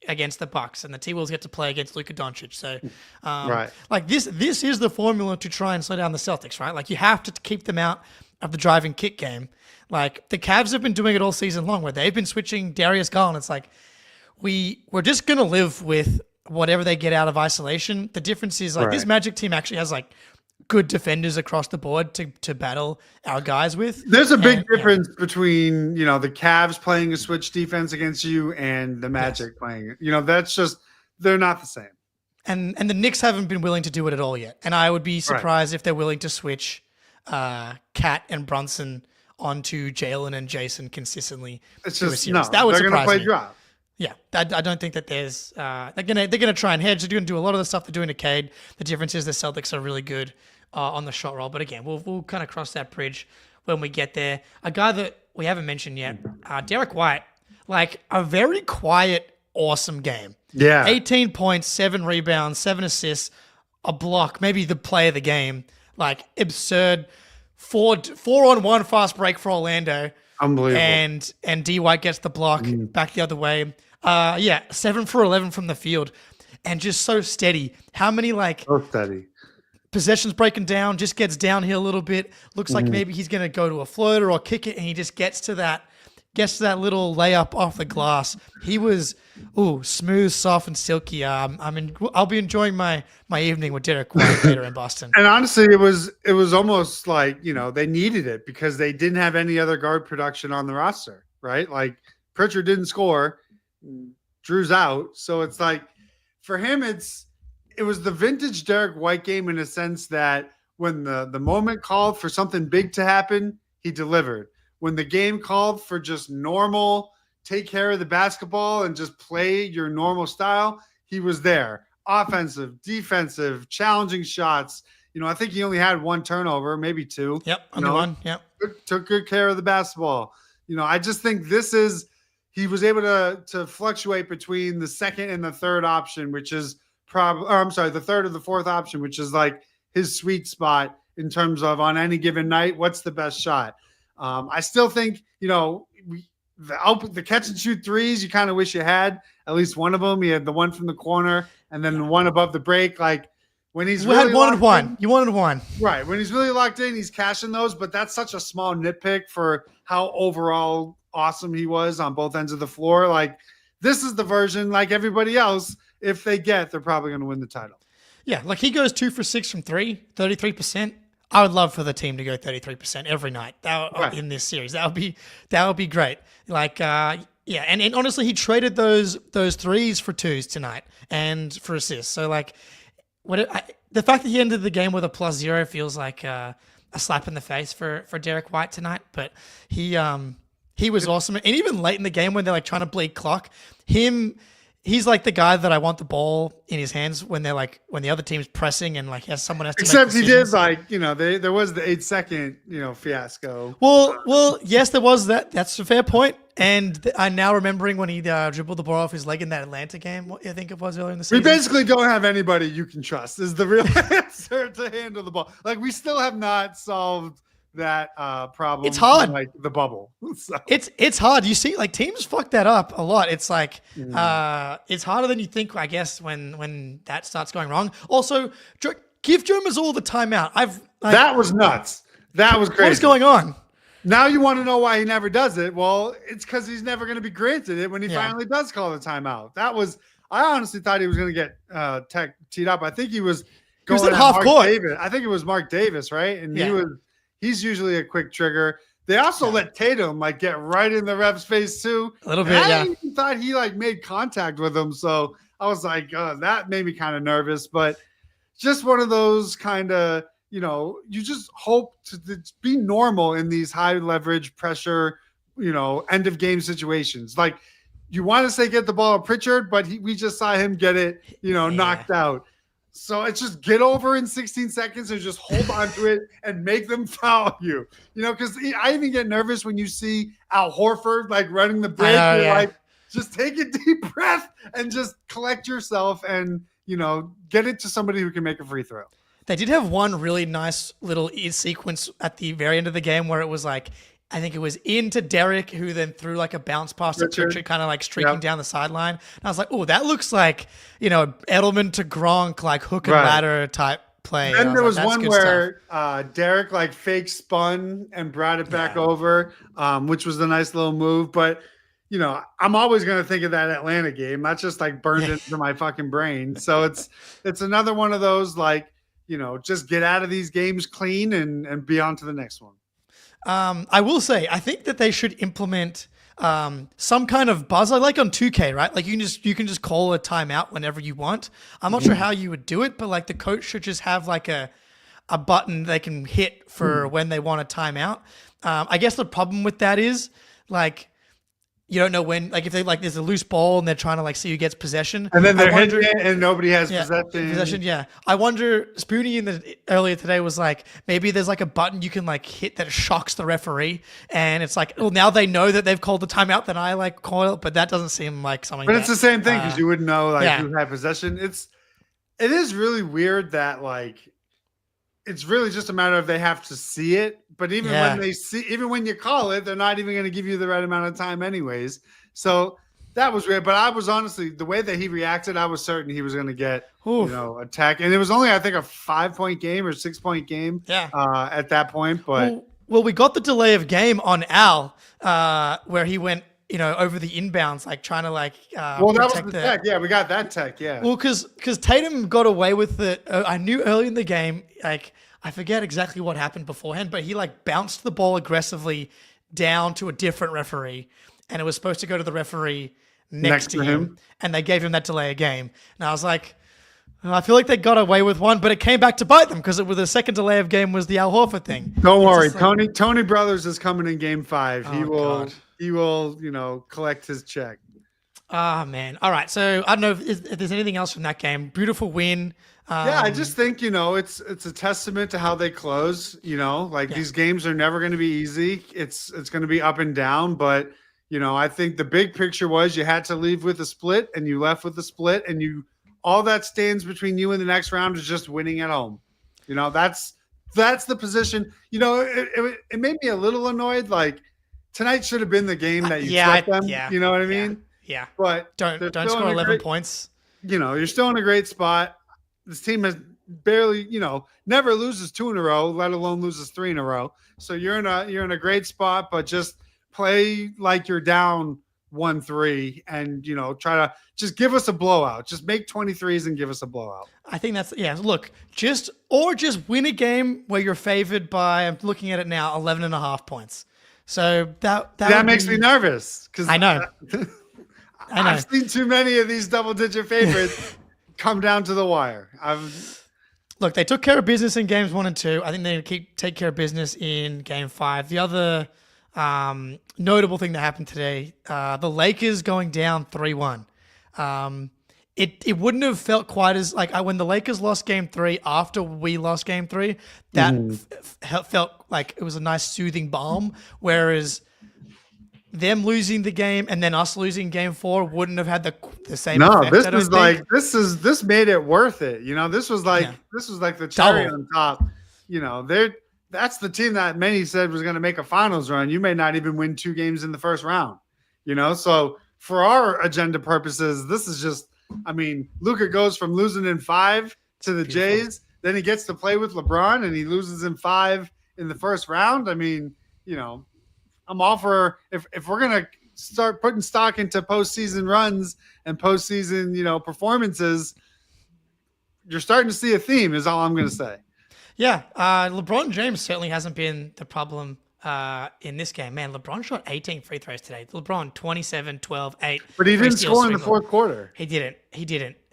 against the Bucks, and the T-Wolves get to play against Luka Doncic. So, right. Like this is the formula to try and slow down the Celtics, right? Like you have to keep them out of the drive and kick game. Like the Cavs have been doing it all season long, where they've been switching Darius Garland. It's like we're just gonna live with whatever they get out of isolation. The difference is like this Magic team actually has like good defenders across the board to battle our guys with. There's a big difference between, the Cavs playing a switch defense against you and the Magic playing it. That's just, they're not the same. And the Knicks haven't been willing to do it at all yet. And I would be surprised if they're willing to switch Cat and Brunson onto Jaylen and Jayson consistently. It's just, that would they're surprise play me. drop. Yeah, I don't think that there's they're gonna try and hedge. They're gonna do a lot of the stuff they're doing to Cade. The difference is the Celtics are really good on the shot roll. But again, we'll kind of cross that bridge when we get there. A guy that we haven't mentioned yet, Derrick White, like a very quiet, awesome game. Yeah, 18 points, 7 rebounds, 7 assists, a block, maybe the play of the game. Like absurd, 4-on-1 fast break for Orlando. Unbelievable. And D White gets the block back the other way. 7 for 11 from the field, and just so steady. How many so steady possessions breaking down? Just gets downhill a little bit. Looks like maybe he's gonna go to a floater or kick it, and he just gets to that little layup off the glass. He was smooth, soft, and silky. I'll be enjoying my evening with Derrick White later in Boston. And honestly, it was almost like they needed it because they didn't have any other guard production on the roster, right? Like Pritchard didn't score, Drew's out, so it's like for him, it was the vintage Derrick White game in a sense that when the moment called for something big to happen, he delivered. When the game called for just normal, take care of the basketball and just play your normal style, he was there. Offensive, defensive, challenging shots. I think he only had 1 turnover, maybe 2. Yep, only 1. Yep. Took good care of the basketball. I just think he was able to fluctuate between the second and the third option, which is the third or the fourth option, which is like his sweet spot in terms of on any given night, what's the best shot. I still think, the catch and shoot threes, you kind of wish you had at least one of them. He had the one from the corner and then the one above the break. Like when he's really had one and one. You wanted one. Right. When he's really locked in, he's cashing those, but that's such a small nitpick for how overall awesome he was on both ends of the floor. Like this is the version, like everybody else, if they're probably going to win the title. Yeah. Like he goes 2 for 6 from 3, 33%. I would love for the team to go 33% every night in this series. That would be great. Like, and honestly, he traded those threes for 2s tonight and for assists. So like, the fact that he ended the game with a +0 feels like a slap in the face for Derrick White tonight. But he was awesome, and even late in the game when they're like trying to bleed clock, he's like the guy that I want the ball in his hands when the other team's pressing and like someone has to. Except he did there was the 8-second fiasco. Well, yes, there was that. That's a fair point. And I'm now remembering when he dribbled the ball off his leg in that Atlanta game. What I think it was earlier in the season. We basically don't have anybody you can trust. Is the real answer to handle the ball. Like we still have not solved that problem. It's hard, like the bubble. So. It's hard. You see, like teams fuck that up a lot. It's like it's harder than you think, I guess, when that starts going wrong. Also, give Joe Mazzulla the timeout. That was nuts. That was crazy. What is going on? Now you want to know why he never does it? Well, it's because he's never going to be granted it when he finally does call the timeout. I honestly thought he was going to get teed up. I think he was going at half court. Davis. I think it was Mark Davis, right? And he's usually a quick trigger. They also let Tatum like get right in the ref's face too. A little bit, yeah. I even thought he like made contact with him, so I was like, that made me kind of nervous. But just one of those kind of, you just hope to be normal in these high leverage pressure, end of game situations. Like you want to say get the ball to Pritchard, but we just saw him get it, knocked out. So it's just get over in 16 seconds and just hold on to it and make them foul you. Because I even get nervous when you see Al Horford like running the break. Like, just take a deep breath and just collect yourself and, get it to somebody who can make a free throw. They did have one really nice little sequence at the very end of the game where it was like, I think it was into Derrick, who then threw like a bounce pass to Pritchard, kind of like streaking down the sideline. And I was like, oh, that looks like, Edelman to Gronk, like hook and ladder type play. And there was one where Derrick like fake spun and brought it back over, which was a nice little move. But, I'm always going to think of that Atlanta game. That's just like burned into my fucking brain. So it's another one of those like, just get out of these games clean and be on to the next one. I will say, I think that they should implement some kind of buzzer, like on 2K, right? Like you can just call a timeout whenever you want. I'm not sure how you would do it, but like the coach should just have like a button they can hit for when they want a timeout. I guess the problem with that is like you don't know when, like if they like there's a loose ball and they're trying to like see who gets possession, and then they're hitting it and nobody has possession. Yeah, I wonder. Spoonie earlier today was like maybe there's like a button you can like hit that shocks the referee, and it's like, well, now they know that they've called the timeout that I like call it, but that doesn't seem like something. But it's the same thing because you wouldn't know like who had possession. It is really weird that like. It's really just a matter of they have to see it. But even when you call it, they're not even going to give you the right amount of time anyways. So that was weird. But I was honestly, the way that he reacted, I was certain he was going to get, attacked. And it was only, I think, a 5-point game or 6-point game at that point. But well, we got the delay of game on Al where he went, over the inbounds, like trying to like. That was the tech. Yeah, we got that tech. Yeah. Well, because Tatum got away with it. I knew early in the game, like I forget exactly what happened beforehand, but he like bounced the ball aggressively down to a different referee, and it was supposed to go to the referee next to him, and they gave him that delay of game. And I was like, I feel like they got away with one, but it came back to bite them because it was the second delay of game was the Al Horford thing. Don't worry, Tony Brothers is coming in game 5. He will, collect his check. Ah, man. All right. So I don't know if there's anything else from that game. Beautiful win. I just think, it's a testament to how they close, these games are never going to be easy. It's going to be up and down, but I think the big picture was you had to leave with a split and you left with a split and all that stands between you and the next round is just winning at home. That's the position, it made me a little annoyed. Like, tonight should have been the game that you swept them. Yeah, you know what I mean? Yeah. But don't score 11 points. You're still in a great spot. This team has barely, never loses 2 in a row, let alone loses 3 in a row. So you're in a great spot, but just play like you're down 1-3 and, try to just give us a blowout. Just make 23s and give us a blowout. I think that's, look, just win a game where you're favored by, I'm looking at it now, 11.5 points. So that makes me nervous because I know. I've seen too many of these double-digit favorites come down to the wire. Look, they took care of business in games 1 and 2. I think they take care of business in game 5. The other notable thing that happened today, the Lakers going down 3-1. It wouldn't have felt quite as like when the Lakers lost game 3 after we lost game 3, that felt like it was a nice soothing balm. Whereas them losing the game and then us losing game 4 wouldn't have had the same effect. This made it worth it. This was like the cherry on top. That's the team that many said was going to make a finals run. You may not even win 2 games in the first round. So for our agenda purposes, this is just, Luka goes from losing in 5 to the Jays, then he gets to play with LeBron and he loses in 5 in the first round. I'm all for if we're gonna start putting stock into postseason runs and postseason, performances, you're starting to see a theme is all I'm gonna say. Yeah, LeBron James certainly hasn't been the problem in this game. Man, LeBron shot 18 free throws today. LeBron 27, 12, 8. But he 3 didn't steals, score in 3 the fourth quarter. He didn't.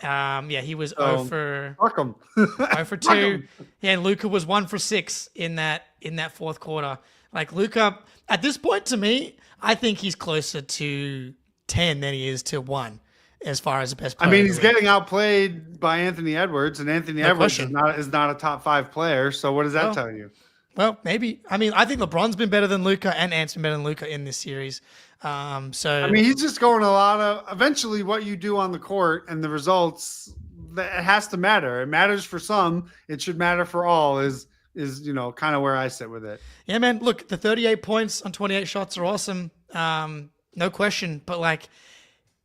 Yeah, he was 0 So for fuck him. 0 for 2. Yeah, Luka was 1 for 6 in that fourth quarter. Like Luka, at this point to me, I think he's closer to 10 than he is to 1 as far as the best player. I mean, he's getting outplayed by Anthony Edwards, and Anthony Edwards is not a top 5 player. So what does that tell you? Well, maybe. I mean, I think LeBron's been better than Luka, and Ant's been better than Luka in this series. So I mean, he's just going a lot of. Eventually, what you do on the court and the results, it has to matter. It matters for some. It should matter for all. Is kind of where I sit with it. Yeah, man. Look, the 38 points on 28 shots are awesome. No question. But like,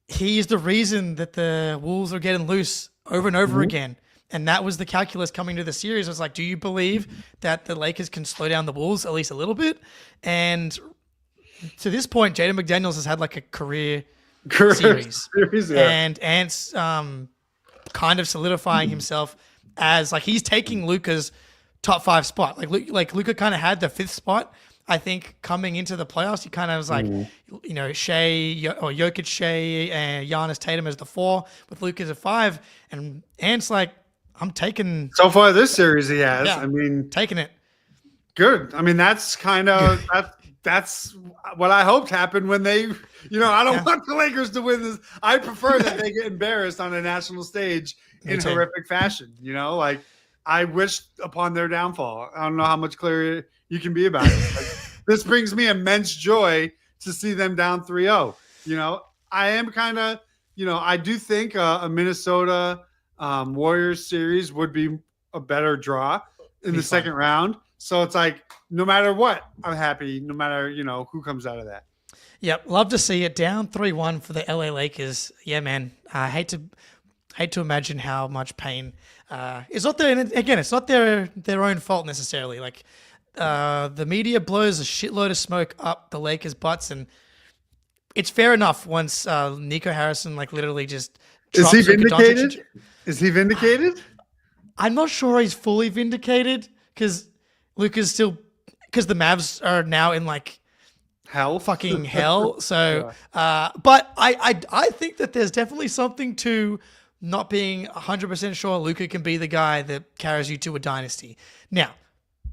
he's the reason that the Wolves are getting loose over and over again. And that was the calculus coming to the series. It was like, do you believe that the Lakers can slow down the Wolves at least a little bit? And to this point, Jaden McDaniels has had like a career series. Yeah. And Ant's kind of solidifying himself as like he's taking Luka's top 5 spot. Like Luka kind of had the 5th spot. I think coming into the playoffs, he kind of was like, Jokic, Shea, and Giannis Tatum as the 4 with Luka as a 5. And Ant's like, I'm taking. So far this series he has. Yeah, I mean, taking it. Good. I mean, that's kind of that's what I hoped happened when they. I don't want the Lakers to win this. I prefer that they get embarrassed on a national stage in horrific fashion. Like I wish upon their downfall. I don't know how much clearer you can be about it. Like, this brings me immense joy to see them down 3-0. I am kind of. I do think a Minnesota. Warriors series would be a better draw in the second round. So it's like, no matter what, I'm happy, no matter, who comes out of that. Yep. Love to see it down 3-1 for the LA Lakers. Yeah, man. I hate to imagine how much pain it's not there. Again, it's not their own fault necessarily. Like the media blows a shitload of smoke up the Lakers' butts, and it's fair enough once Nico Harrison like literally just is he vindicated? Is he vindicated? I'm not sure he's fully vindicated because Luka's still because the Mavs are now in like fucking hell. So, but I think that there's definitely something to not being 100% sure Luka can be the guy that carries you to a dynasty. Now,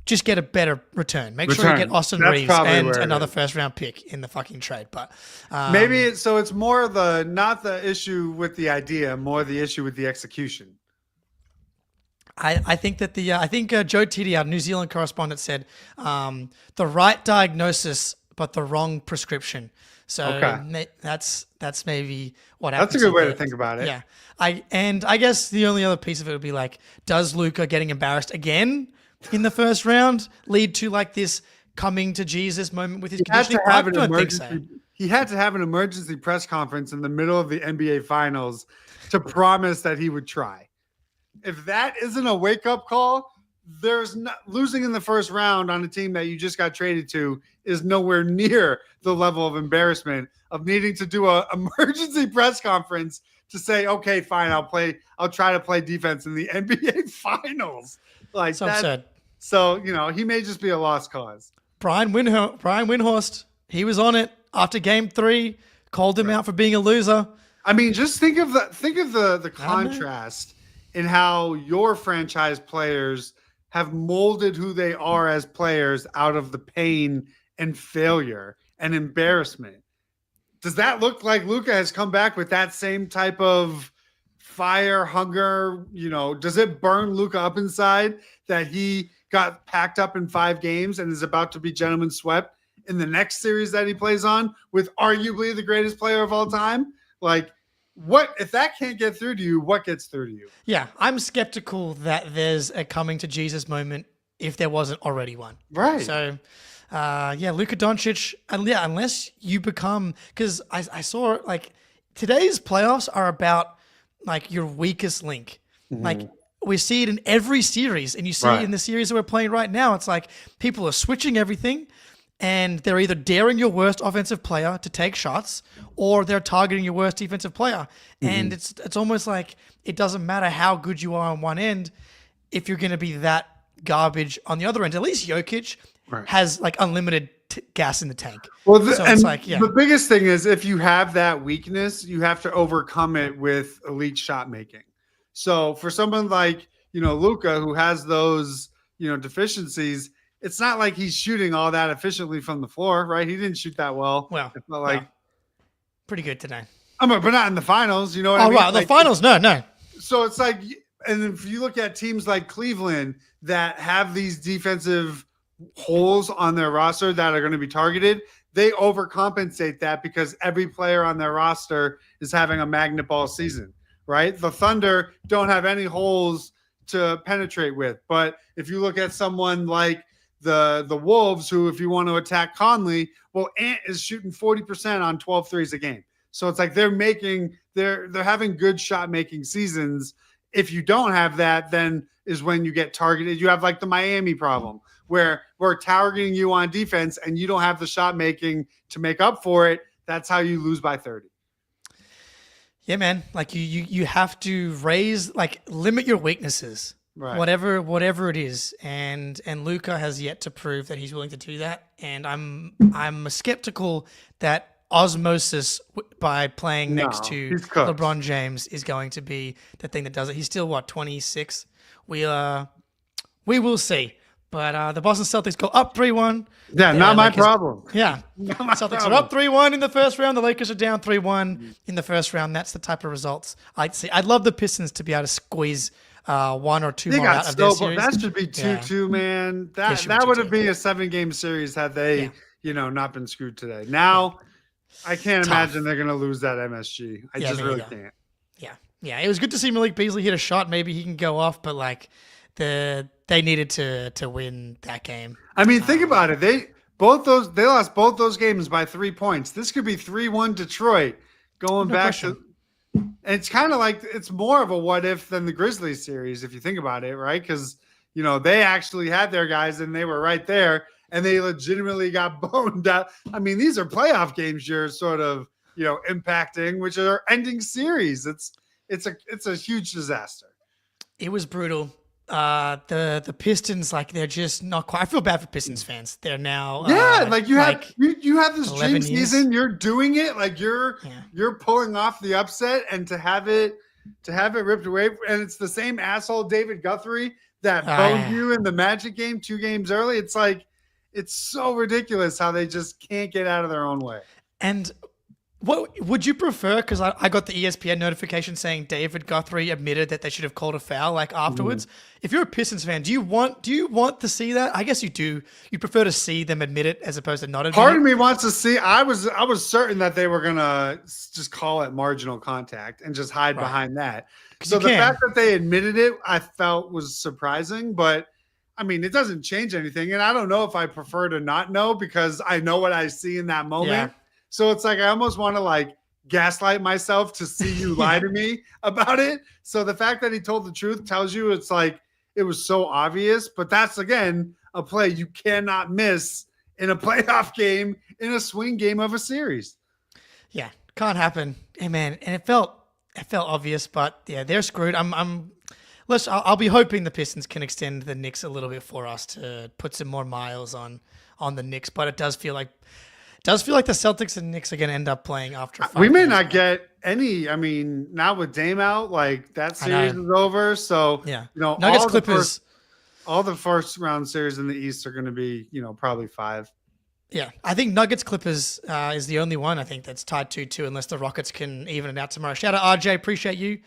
just get a better return. Make sure you get Austin Reeves and another first round pick in the fucking trade. But maybe it's more not the issue with the idea, more the issue with the execution. I think that Joe Titi, our New Zealand correspondent, said the right diagnosis but the wrong prescription. So that's maybe what happens. That's a good way to think about it. Yeah. I guess the only other piece of it would be like, does Luka getting embarrassed again in the first round lead to like this coming to Jesus moment with his conditioning? I don't think so. He had to have an emergency press conference in the middle of the NBA Finals to promise that he would try. If that isn't a wake-up call, there's not losing in the first round on a team that you just got traded to is nowhere near the level of embarrassment of needing to do a emergency press conference to say, okay, fine, I'll try to play defense in the NBA Finals. Like so absurd. So, he may just be a lost cause. Brian Windhorst, he was on it after game 3, called him out for being a loser. I mean, just think of the contrast in how your franchise players have molded who they are as players out of the pain and failure and embarrassment. Does that look like Luka has come back with that same type of fire, hunger? Does it burn Luka up inside that he got packed up in 5 games and is about to be gentleman swept in the next series that he plays on with arguably the greatest player of all time? Like, what if that can't get through to you? What gets through to you? Yeah, I'm skeptical that there's a coming to Jesus moment if there wasn't already one. Right. So, Luka Doncic, unless you become, because I saw like today's playoffs are about like your weakest link. Mm-hmm. Like we see it in every series, and you see it in the series that we're playing right now. It's like people are switching everything. And they're either daring your worst offensive player to take shots, or they're targeting your worst defensive player. Mm-hmm. And it's almost like it doesn't matter how good you are on one end if you're going to be that garbage on the other end. At least Jokic has like unlimited gas in the tank. Well, so it's like, the biggest thing is if you have that weakness, you have to overcome it with elite shot making. So for someone like, Luka, who has those, deficiencies, it's not like he's shooting all that efficiently from the floor, right? He didn't shoot that well. Well, it's not like pretty good today. But not in the finals, you know what I mean? Right, the finals, no. So it's like, and if you look at teams like Cleveland that have these defensive holes on their roster that are going to be targeted, they overcompensate that because every player on their roster is having a magnet ball season, right? The Thunder don't have any holes to penetrate with. But if you look at someone like the Wolves, who, if you want to attack Conley, well, Ant is shooting 40% on 12 threes a game. So it's like they're having good shot making seasons. If you don't have that, then is when you get targeted. You have like the Miami problem where we're targeting you on defense and you don't have the shot making to make up for it. That's how you lose by 30. Yeah, man. Like you have to limit your weaknesses, right? Whatever it is. And Luka has yet to prove that he's willing to do that. And I'm skeptical that osmosis by playing next to LeBron James is going to be the thing that does it. He's still 26. We will see. But the Boston Celtics go up 3-1. Yeah, not my problem. Yeah. Celtics are up 3-1 in the first round. The Lakers are down 3-1 in the first round. That's the type of results I'd see. I'd love the Pistons to be able to squeeze 1 or 2 more out of their series. That should be 2-2, man. That would have been a 7-game series had they, not been screwed today. Now, I can't imagine they're going to lose that MSG. I just really can't. Yeah. It was good to see Malik Beasley hit a shot. Maybe he can go off, but they needed to win that game. I mean, think about it. They lost both those games by 3 points. This could be 3-1 Detroit going back to. It's kind of like it's more of a what if than the Grizzlies series if you think about it, right? Because they actually had their guys and they were right there and they legitimately got boned out. I mean, these are playoff games you're sort of impacting, which are ending series. It's a huge disaster. It was brutal. The Pistons, they're just not quite. I feel bad for Pistons fans. They're now you have this dream season. You're doing it, you're pulling off the upset, and to have it ripped away. And it's the same asshole David Guthrie that boned you in the Magic game 2 games early. It's like it's so ridiculous how they just can't get out of their own way. And what would you prefer? Because I got the ESPN notification saying David Guthrie admitted that they should have called a foul afterwards. If you're a Pistons fan, do you want to see that? I guess you do. You prefer to see them admit it as opposed to not admit it. Part of me wants to see. I was certain that they were gonna just call it marginal contact and just hide behind that. So the fact that they admitted it, I felt was surprising. But I mean, it doesn't change anything. And I don't know if I prefer to not know because I know what I see in that moment. Yeah. So it's like I almost want to gaslight myself to see you lie to me about it. So the fact that he told the truth tells you it's like it was so obvious. But that's, again, a play you cannot miss in a playoff game, in a swing game of a series. Yeah, can't happen. Hey, man, and it felt obvious, but yeah, they're screwed. I'll be hoping the Pistons can extend the Knicks a little bit for us to put some more miles on the Knicks, but it does feel like the Celtics and Knicks are going to end up playing after 5 We may not get any. I mean, now with Dame out, that series is over. So, Nuggets, Clippers. All the first round series in the East are going to be, probably 5. Yeah, I think Nuggets Clippers is the only one I think that's tied 2-2 unless the Rockets can even it out tomorrow. Shout out RJ, appreciate you.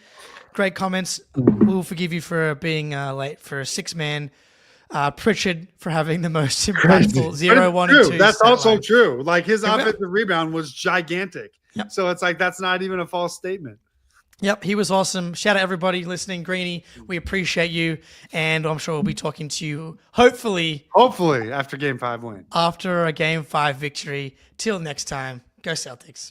Great comments. We'll forgive you for being late for a 6-man. Pritchard for having the most impactful 0, 1, and 2. That's also true. His offensive rebound was gigantic. Yep. So it's that's not even a false statement. Yep, he was awesome. Shout out everybody listening. Greenie, we appreciate you. And I'm sure we'll be talking to you hopefully after Game 5 win. After a Game 5 victory. Till next time, go Celtics.